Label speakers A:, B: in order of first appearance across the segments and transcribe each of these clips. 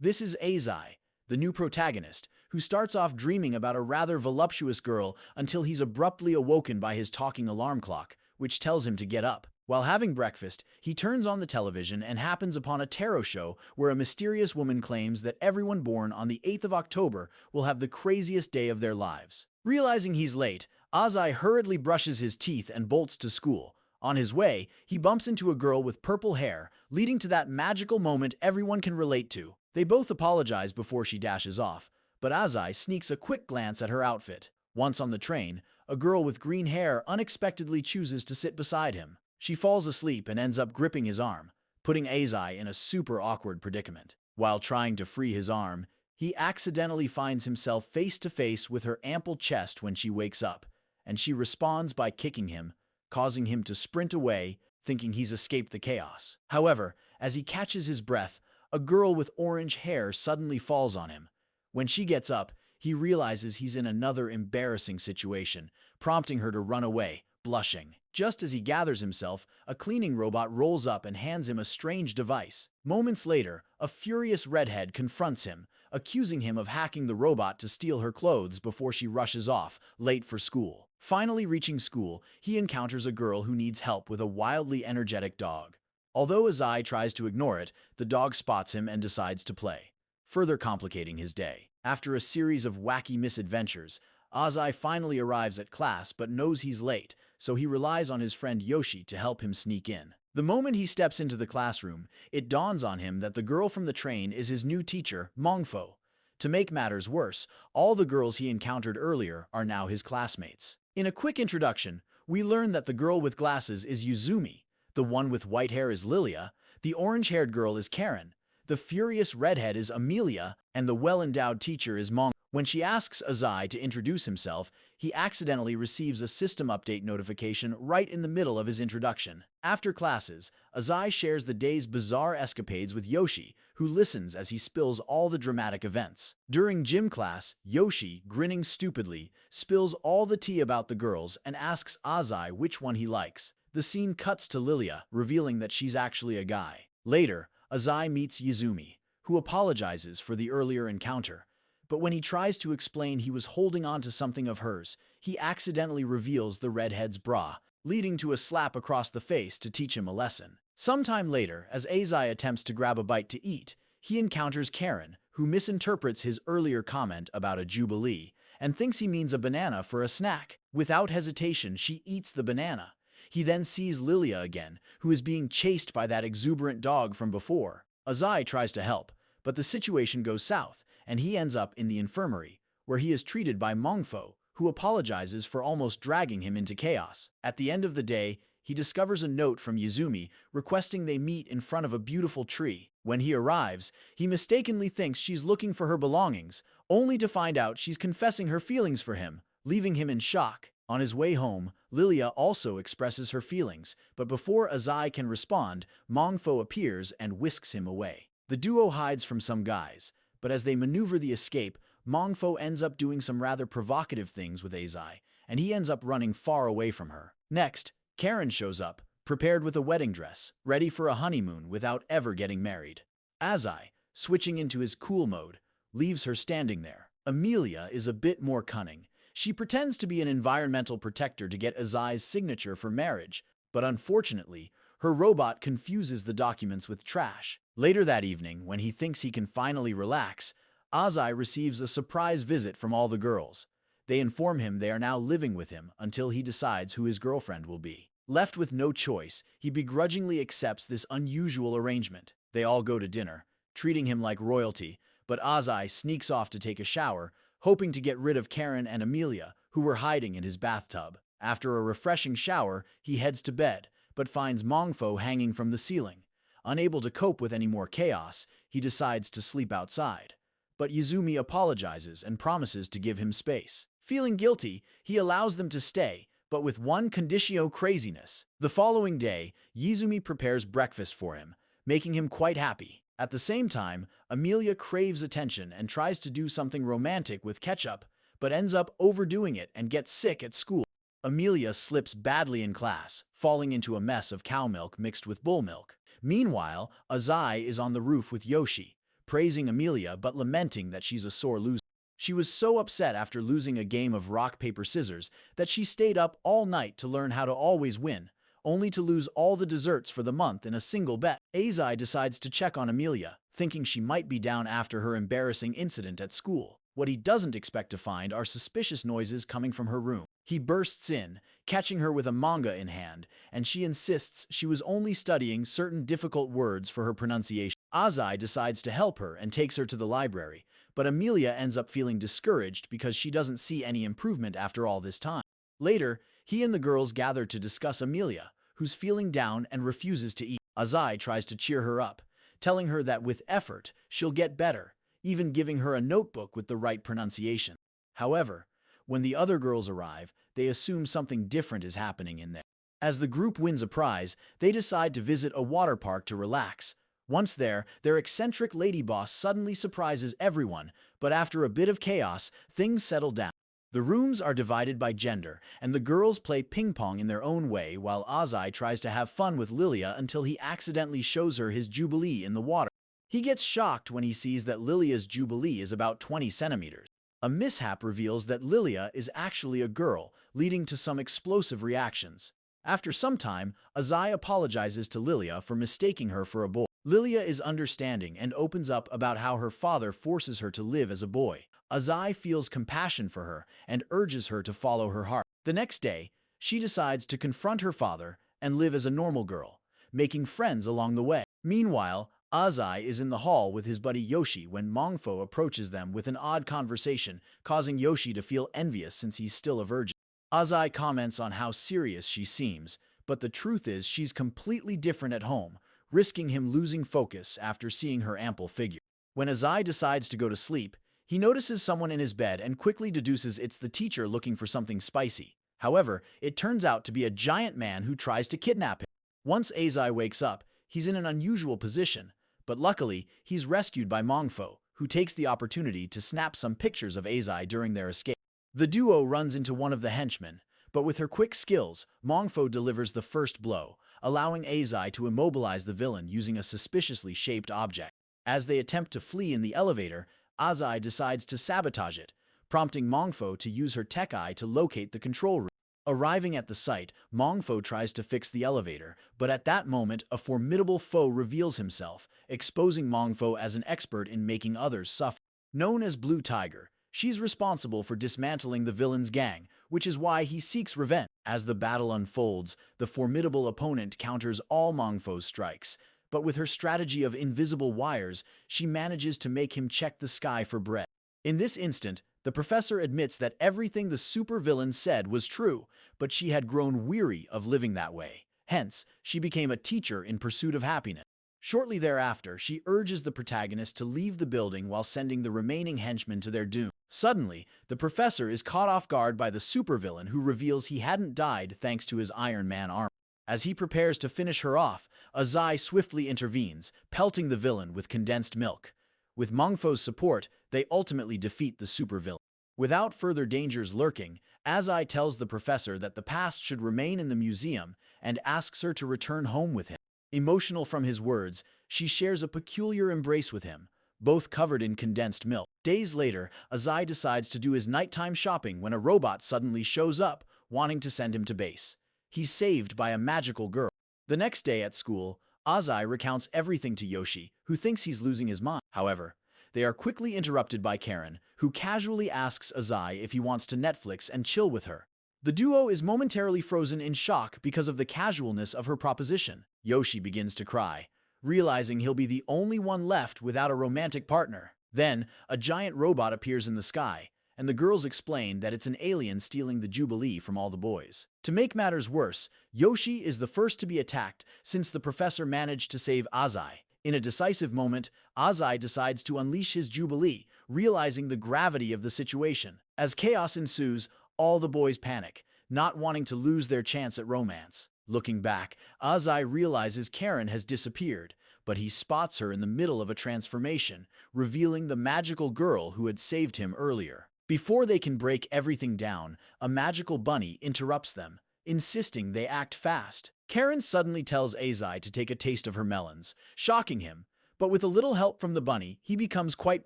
A: This is Azai, the new protagonist, who starts off dreaming about a rather voluptuous girl until he's abruptly awoken by his talking alarm clock, which tells him to get up. While having breakfast, he turns on the television and happens upon a tarot show where a mysterious woman claims that everyone born on the 8th of October will have the craziest day of their lives. Realizing he's late, Azai hurriedly brushes his teeth and bolts to school. On his way, he bumps into a girl with purple hair, leading to that magical moment everyone can relate to. They both apologize before she dashes off, but Azai sneaks a quick glance at her outfit. Once on the train, a girl with green hair unexpectedly chooses to sit beside him. She falls asleep and ends up gripping his arm, putting Azai in a super awkward predicament. While trying to free his arm, he accidentally finds himself face to face with her ample chest when she wakes up, and she responds by kicking him, causing him to sprint away, thinking he's escaped the chaos. However, as he catches his breath, a girl with orange hair suddenly falls on him. When she gets up, he realizes he's in another embarrassing situation, prompting her to run away, blushing. Just as he gathers himself, a cleaning robot rolls up and hands him a strange device. Moments later, a furious redhead confronts him, accusing him of hacking the robot to steal her clothes before she rushes off, late for school. Finally reaching school, he encounters a girl who needs help with a wildly energetic dog. Although Azai tries to ignore it, the dog spots him and decides to play, further complicating his day. After a series of wacky misadventures, Azai finally arrives at class but knows he's late, so he relies on his friend Yoshi to help him sneak in. The moment he steps into the classroom, it dawns on him that the girl from the train is his new teacher, Mongfo. To make matters worse, all the girls he encountered earlier are now his classmates. In a quick introduction, we learn that the girl with glasses is Yuzumi, the one with white hair is Lilia, the orange-haired girl is Karen, the furious redhead is Amelia, and the well-endowed teacher is Mong. When she asks Azai to introduce himself, he accidentally receives a system update notification right in the middle of his introduction. After classes, Azai shares the day's bizarre escapades with Yoshi, who listens as he spills all the dramatic events. During gym class, Yoshi, grinning stupidly, spills all the tea about the girls and asks Azai which one he likes. The scene cuts to Lilia, revealing that she's actually a guy. Later, Azai meets Yuzumi, who apologizes for the earlier encounter. But when he tries to explain he was holding on to something of hers, he accidentally reveals the redhead's bra, leading to a slap across the face to teach him a lesson. Sometime later, as Azai attempts to grab a bite to eat, he encounters Karen, who misinterprets his earlier comment about a jubilee and thinks he means a banana for a snack. Without hesitation, she eats the banana. He then sees Lilia again, who is being chased by that exuberant dog from before. Azai tries to help, but the situation goes south, and he ends up in the infirmary, where he is treated by Mongfo, who apologizes for almost dragging him into chaos. At the end of the day, he discovers a note from Yuzumi requesting they meet in front of a beautiful tree. When he arrives, he mistakenly thinks she's looking for her belongings, only to find out she's confessing her feelings for him, leaving him in shock. On his way home, Lilia also expresses her feelings, but before Azai can respond, Mongfo appears and whisks him away. The duo hides from some guys, but as they maneuver the escape, Mongfo ends up doing some rather provocative things with Azai, and he ends up running far away from her. Next, Karen shows up, prepared with a wedding dress, ready for a honeymoon without ever getting married. Azai, switching into his cool mode, leaves her standing there. Amelia is a bit more cunning. She pretends to be an environmental protector to get Azai's signature for marriage, but unfortunately, her robot confuses the documents with trash. Later that evening, when he thinks he can finally relax, Azai receives a surprise visit from all the girls. They inform him they are now living with him until he decides who his girlfriend will be. Left with no choice, he begrudgingly accepts this unusual arrangement. They all go to dinner, treating him like royalty, but Azai sneaks off to take a shower, hoping to get rid of Karen and Amelia, who were hiding in his bathtub. After a refreshing shower, he heads to bed, but finds Mongfo hanging from the ceiling. Unable to cope with any more chaos, he decides to sleep outside. But Yuzumi apologizes and promises to give him space. Feeling guilty, he allows them to stay, but with one condicio: craziness. The following day, Yuzumi prepares breakfast for him, making him quite happy. At the same time, Amelia craves attention and tries to do something romantic with ketchup, but ends up overdoing it and gets sick at school. Amelia slips badly in class, falling into a mess of cow milk mixed with bull milk. Meanwhile, Azai is on the roof with Yoshi, praising Amelia but lamenting that she's a sore loser. She was so upset after losing a game of rock, paper, scissors that she stayed up all night to learn how to always win, only to lose all the desserts for the month in a single bet. Azai decides to check on Amelia, thinking she might be down after her embarrassing incident at school. What he doesn't expect to find are suspicious noises coming from her room. He bursts in, catching her with a manga in hand, and she insists she was only studying certain difficult words for her pronunciation. Azai decides to help her and takes her to the library, but Amelia ends up feeling discouraged because she doesn't see any improvement after all this time. Later, he and the girls gather to discuss Amelia, who's feeling down and refuses to eat. Azai tries to cheer her up, telling her that with effort, she'll get better, even giving her a notebook with the right pronunciation. However, when the other girls arrive, they assume something different is happening in there. As the group wins a prize, they decide to visit a water park to relax. Once there, their eccentric lady boss suddenly surprises everyone, but after a bit of chaos, things settle down. The rooms are divided by gender, and the girls play ping-pong in their own way while Azai tries to have fun with Lilia until he accidentally shows her his jubilee in the water. He gets shocked when he sees that Lilia's jubilee is about 20 centimeters. A mishap reveals that Lilia is actually a girl, leading to some explosive reactions. After some time, Azai apologizes to Lilia for mistaking her for a boy. Lilia is understanding and opens up about how her father forces her to live as a boy. Azai feels compassion for her and urges her to follow her heart. The next day, she decides to confront her father and live as a normal girl, making friends along the way. Meanwhile, Azai is in the hall with his buddy Yoshi when Mongfo approaches them with an odd conversation, causing Yoshi to feel envious since he's still a virgin. Azai comments on how serious she seems, but the truth is she's completely different at home, risking him losing focus after seeing her ample figure. When Azai decides to go to sleep, he notices someone in his bed and quickly deduces it's the teacher looking for something spicy. However, it turns out to be a giant man who tries to kidnap him. Once Azai wakes up, he's in an unusual position, but luckily, he's rescued by Mongfo, who takes the opportunity to snap some pictures of Azai during their escape. The duo runs into one of the henchmen, but with her quick skills, Mongfo delivers the first blow, allowing Azai to immobilize the villain using a suspiciously shaped object. As they attempt to flee in the elevator, Azai decides to sabotage it, prompting Mongfo to use her tech eye to locate the control room. Arriving at the site, Mongfo tries to fix the elevator, but at that moment, a formidable foe reveals himself, exposing Mongfo as an expert in making others suffer. Known as Blue Tiger, she's responsible for dismantling the villain's gang, which is why he seeks revenge. As the battle unfolds, the formidable opponent counters all Mongfo's strikes, but with her strategy of invisible wires, she manages to make him check the sky for bread. In this instant, the professor admits that everything the supervillain said was true, but she had grown weary of living that way. Hence, she became a teacher in pursuit of happiness. Shortly thereafter, she urges the protagonist to leave the building while sending the remaining henchmen to their doom. Suddenly, the professor is caught off guard by the supervillain who reveals he hadn't died thanks to his Iron Man armor. As he prepares to finish her off, Azai swiftly intervenes, pelting the villain with condensed milk. With Mongfo's support, they ultimately defeat the supervillain. Without further dangers lurking, Azai tells the professor that the past should remain in the museum and asks her to return home with him. Emotional from his words, she shares a peculiar embrace with him, both covered in condensed milk. Days later, Azai decides to do his nighttime shopping when a robot suddenly shows up, wanting to send him to base. He's saved by a magical girl. The next day at school, Azai recounts everything to Yoshi, who thinks he's losing his mind. However, they are quickly interrupted by Karen, who casually asks Azai if he wants to Netflix and chill with her. The duo is momentarily frozen in shock because of the casualness of her proposition. Yoshi begins to cry, realizing he'll be the only one left without a romantic partner. Then, a giant robot appears in the sky, and the girls explain that it's an alien stealing the Jubilee from all the boys. To make matters worse, Yoshi is the first to be attacked since the professor managed to save Azai. In a decisive moment, Azai decides to unleash his Jubilee, realizing the gravity of the situation. As chaos ensues, all the boys panic, not wanting to lose their chance at romance. Looking back, Azai realizes Karen has disappeared, but he spots her in the middle of a transformation, revealing the magical girl who had saved him earlier. Before they can break everything down, a magical bunny interrupts them, insisting they act fast. Karen suddenly tells Azai to take a taste of her melons, shocking him, But with a little help from the bunny, he becomes quite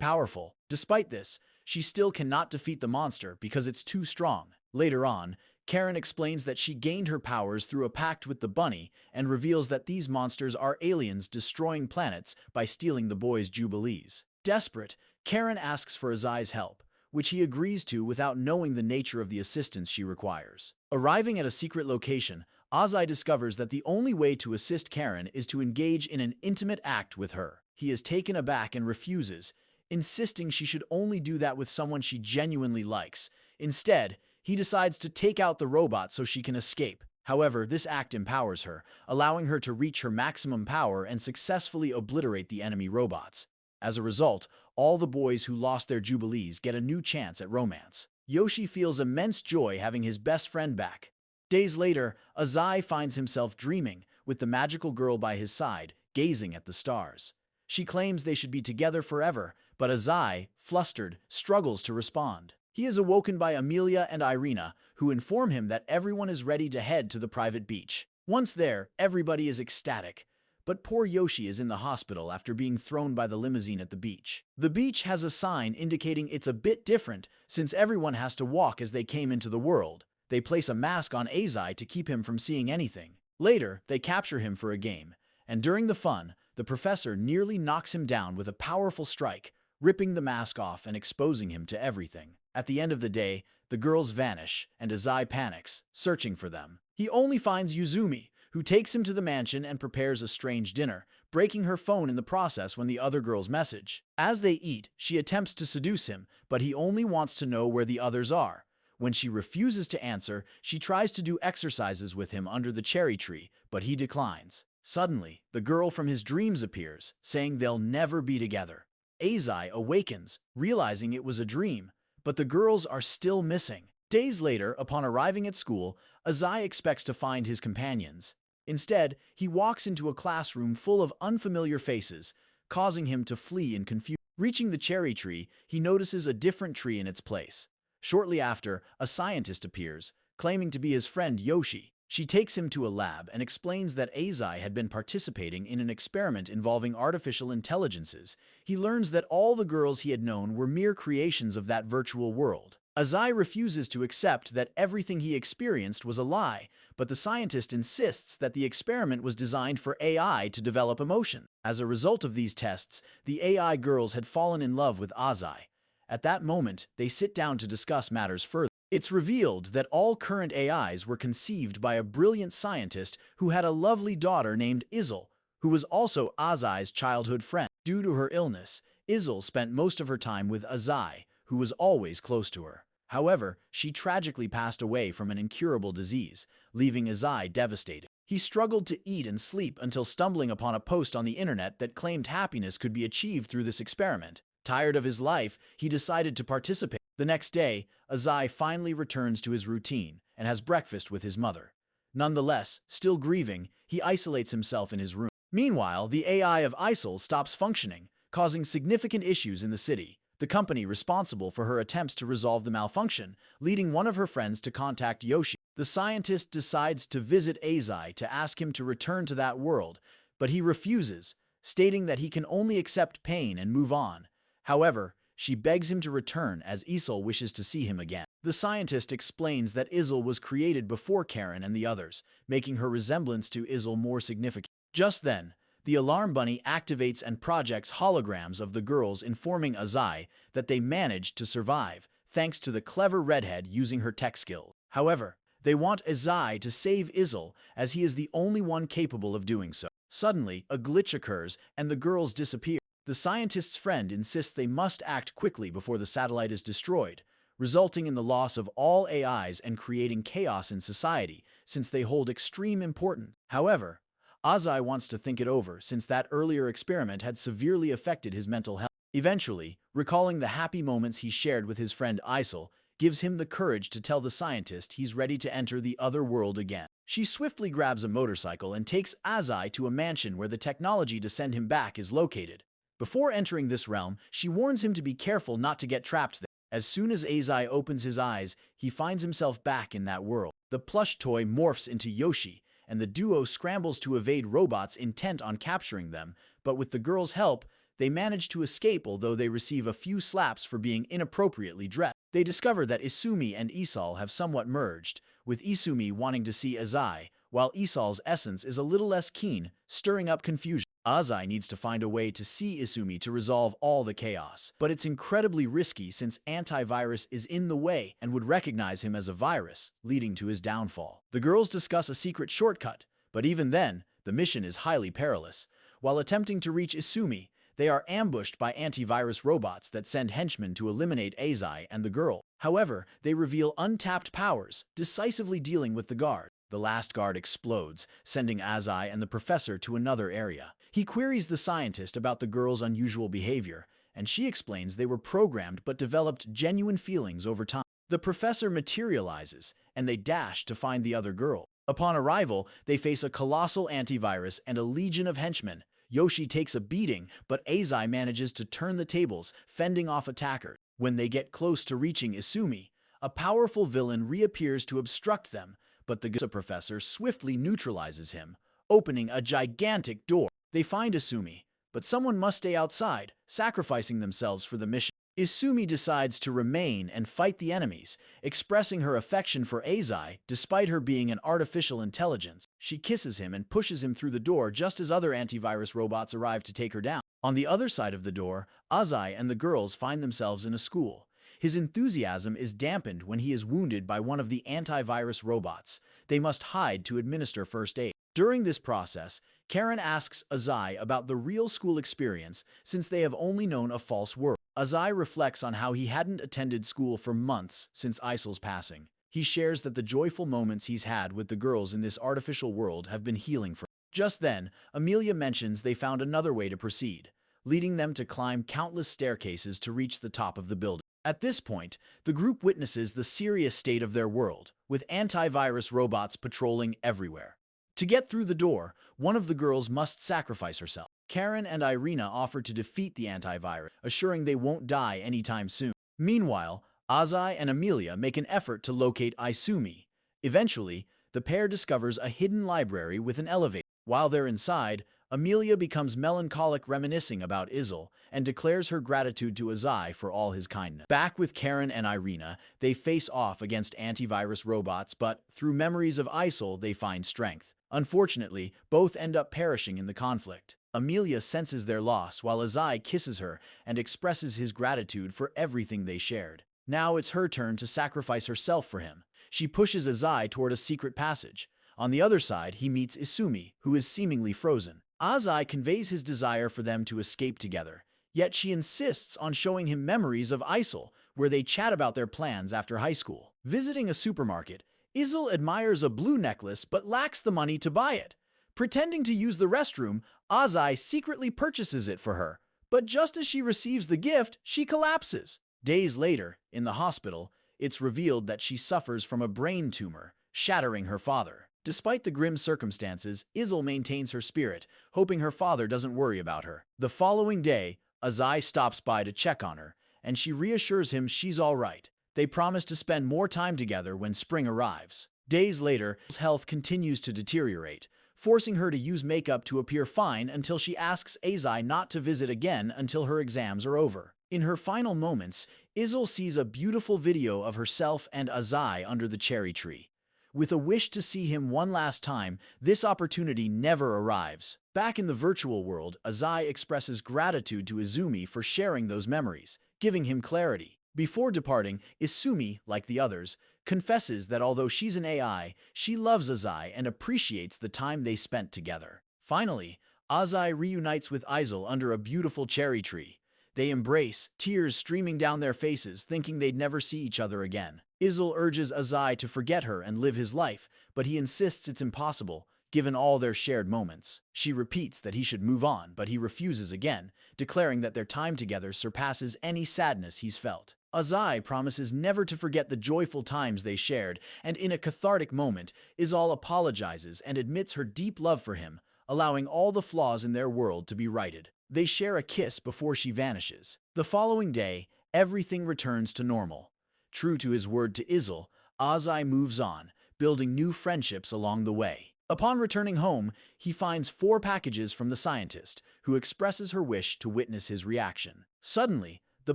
A: powerful. Despite this, she still cannot defeat the monster because it's too strong. Later on, Karen explains that she gained her powers through a pact with the bunny and reveals that these monsters are aliens destroying planets by stealing the boys' jubilees. Desperate, Karen asks for Azai's help, which he agrees to without knowing the nature of the assistance she requires. Arriving at a secret location, Azai discovers that the only way to assist Karen is to engage in an intimate act with her. He is taken aback and refuses, insisting she should only do that with someone she genuinely likes. Instead, he decides to take out the robot so she can escape. However, this act empowers her, allowing her to reach her maximum power and successfully obliterate the enemy robots. As a result, all the boys who lost their jubilees get a new chance at romance. Yoshi feels immense joy having his best friend back. Days later, Azai finds himself dreaming, with the magical girl by his side, gazing at the stars. She claims they should be together forever, but Azai, flustered, struggles to respond. He is awoken by Amelia and Irina, who inform him that everyone is ready to head to the private beach. Once there, everybody is ecstatic. But poor Yoshi is in the hospital after being thrown by the limousine at the beach. The beach has a sign indicating it's a bit different since everyone has to walk as they came into the world. They place a mask on Azai to keep him from seeing anything. Later, they capture him for a game, and during the fun, the professor nearly knocks him down with a powerful strike, ripping the mask off and exposing him to everything. At the end of the day, the girls vanish, and Azai panics, searching for them. He only finds Yuzumi, who takes him to the mansion and prepares a strange dinner, breaking her phone in the process when the other girls message. As they eat, she attempts to seduce him, but he only wants to know where the others are. When she refuses to answer, she tries to do exercises with him under the cherry tree, but he declines. Suddenly, the girl from his dreams appears, saying they'll never be together. Azai awakens, realizing it was a dream, but the girls are still missing. Days later, upon arriving at school, Azai expects to find his companions. Instead, he walks into a classroom full of unfamiliar faces, causing him to flee in confusion. Reaching the cherry tree, he notices a different tree in its place. Shortly after, a scientist appears, claiming to be his friend Yoshi. She takes him to a lab and explains that Azai had been participating in an experiment involving artificial intelligences. He learns that all the girls he had known were mere creations of that virtual world. Azai refuses to accept that everything he experienced was a lie, but the scientist insists that the experiment was designed for AI to develop emotion. As a result of these tests, the AI girls had fallen in love with Azai. At that moment, they sit down to discuss matters further. It's revealed that all current AIs were conceived by a brilliant scientist who had a lovely daughter named Izel, who was also Azai's childhood friend. Due to her illness, Izel spent most of her time with Azai, who was always close to her. However, she tragically passed away from an incurable disease, leaving Azai devastated. He struggled to eat and sleep until stumbling upon a post on the internet that claimed happiness could be achieved through this experiment. Tired of his life, he decided to participate. The next day, Azai finally returns to his routine and has breakfast with his mother. Nonetheless, still grieving, he isolates himself in his room. Meanwhile, the AI of Isil stops functioning, causing significant issues in the city. The company responsible for her attempts to resolve the malfunction, leading one of her friends to contact Yoshi. The scientist decides to visit Azai to ask him to return to that world, but he refuses, stating that he can only accept pain and move on. However, she begs him to return as Isil wishes to see him again. The scientist explains that Isil was created before Karen and the others, making her resemblance to Isil more significant. Just then, the alarm bunny activates and projects holograms of the girls, informing Azai that they managed to survive, thanks to the clever redhead using her tech skills. However, they want Azai to save Isil, as he is the only one capable of doing so. Suddenly, a glitch occurs and the girls disappear. The scientist's friend insists they must act quickly before the satellite is destroyed, resulting in the loss of all AIs and creating chaos in society, since they hold extreme importance. However, Azai wants to think it over since that earlier experiment had severely affected his mental health. Eventually, recalling the happy moments he shared with his friend Isil gives him the courage to tell the scientist he's ready to enter the other world again. She swiftly grabs a motorcycle and takes Azai to a mansion where the technology to send him back is located. Before entering this realm, she warns him to be careful not to get trapped there. As soon as Azai opens his eyes, he finds himself back in that world. The plush toy morphs into Yoshi, and the duo scrambles to evade robots intent on capturing them, but with the girl's help, they manage to escape although they receive a few slaps for being inappropriately dressed. They discover that Isumi and Isal have somewhat merged, with Isumi wanting to see Azai, while Isal's essence is a little less keen, stirring up confusion. Azai needs to find a way to see Isumi to resolve all the chaos, but it's incredibly risky since antivirus is in the way and would recognize him as a virus, leading to his downfall. The girls discuss a secret shortcut, but even then, the mission is highly perilous. While attempting to reach Isumi, they are ambushed by antivirus robots that send henchmen to eliminate Azai and the girl. However, they reveal untapped powers, decisively dealing with the guard. The last guard explodes, sending Azai and the professor to another area. He queries the scientist about the girl's unusual behavior, and she explains they were programmed but developed genuine feelings over time. The professor materializes, and they dash to find the other girl. Upon arrival, they face a colossal antivirus and a legion of henchmen. Yoshi takes a beating, but Azai manages to turn the tables, fending off attackers. When they get close to reaching Isumi, a powerful villain reappears to obstruct them, but the professor swiftly neutralizes him, opening a gigantic door. They find Isumi, but someone must stay outside, sacrificing themselves for the mission. Isumi decides to remain and fight the enemies, expressing her affection for Azai despite her being an artificial intelligence. She kisses him and pushes him through the door just as other antivirus robots arrive to take her down. On the other side of the door, Azai and the girls find themselves in a school. His enthusiasm is dampened when he is wounded by one of the antivirus robots. They must hide to administer first aid. During this process, Karen asks Azai about the real school experience since they have only known a false world. Azai reflects on how he hadn't attended school for months since Isil's passing. He shares that the joyful moments he's had with the girls in this artificial world have been healing for him. Just then, Amelia mentions they found another way to proceed, leading them to climb countless staircases to reach the top of the building. At this point, the group witnesses the serious state of their world, with antivirus robots patrolling everywhere. To get through the door, one of the girls must sacrifice herself. Karen and Irina offer to defeat the antivirus, assuring they won't die anytime soon. Meanwhile, Azai and Amelia make an effort to locate Isumi. Eventually, the pair discovers a hidden library with an elevator. While they're inside, Amelia becomes melancholic, reminiscing about Isle, and declares her gratitude to Azai for all his kindness. Back with Karen and Irina, they face off against antivirus robots, but through memories of Isle, they find strength. Unfortunately, both end up perishing in the conflict. Amelia senses their loss while Azai kisses her and expresses his gratitude for everything they shared. Now it's her turn to sacrifice herself for him. She pushes Azai toward a secret passage. On the other side, he meets Isumi, who is seemingly frozen. Azai conveys his desire for them to escape together, yet she insists on showing him memories of Isle, where they chat about their plans after high school. Visiting a supermarket, Isle admires a blue necklace but lacks the money to buy it. Pretending to use the restroom, Azai secretly purchases it for her, but just as she receives the gift, she collapses. Days later, in the hospital, it's revealed that she suffers from a brain tumor, shattering her father. Despite the grim circumstances, Isle maintains her spirit, hoping her father doesn't worry about her. The following day, Azai stops by to check on her, and she reassures him she's all right. They promise to spend more time together when spring arrives. Days later, Isle's health continues to deteriorate, forcing her to use makeup to appear fine until she asks Azai not to visit again until her exams are over. In her final moments, Isle sees a beautiful video of herself and Azai under the cherry tree. With a wish to see him one last time, this opportunity never arrives. Back in the virtual world, Azai expresses gratitude to Izumi for sharing those memories, giving him clarity. Before departing, Isumi, like the others, confesses that although she's an AI, she loves Azai and appreciates the time they spent together. Finally, Azai reunites with Isle under a beautiful cherry tree. They embrace, tears streaming down their faces, thinking they'd never see each other again. Isle urges Azai to forget her and live his life, but he insists it's impossible, given all their shared moments. She repeats that he should move on, but he refuses again, declaring that their time together surpasses any sadness he's felt. Azai promises never to forget the joyful times they shared, and in a cathartic moment, Isle apologizes and admits her deep love for him, allowing all the flaws in their world to be righted. They share a kiss before she vanishes. The following day, everything returns to normal. True to his word to Isle, Azai moves on, building new friendships along the way. Upon returning home, he finds 4 packages from the scientist, who expresses her wish to witness his reaction. Suddenly, the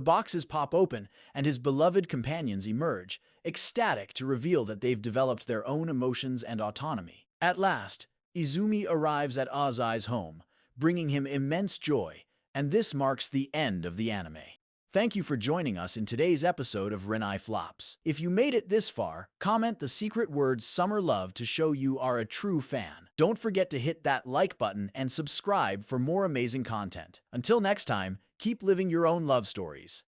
A: boxes pop open and his beloved companions emerge, ecstatic to reveal that they've developed their own emotions and autonomy. At last, Izumi arrives at Azai's home, bringing him immense joy, and this marks the end of the anime. Thank you for joining us in today's episode of Renai Flops. If you made it this far, comment the secret word "summer love" to show you are a true fan. Don't forget to hit that like button and subscribe for more amazing content. Until next time, keep living your own love stories.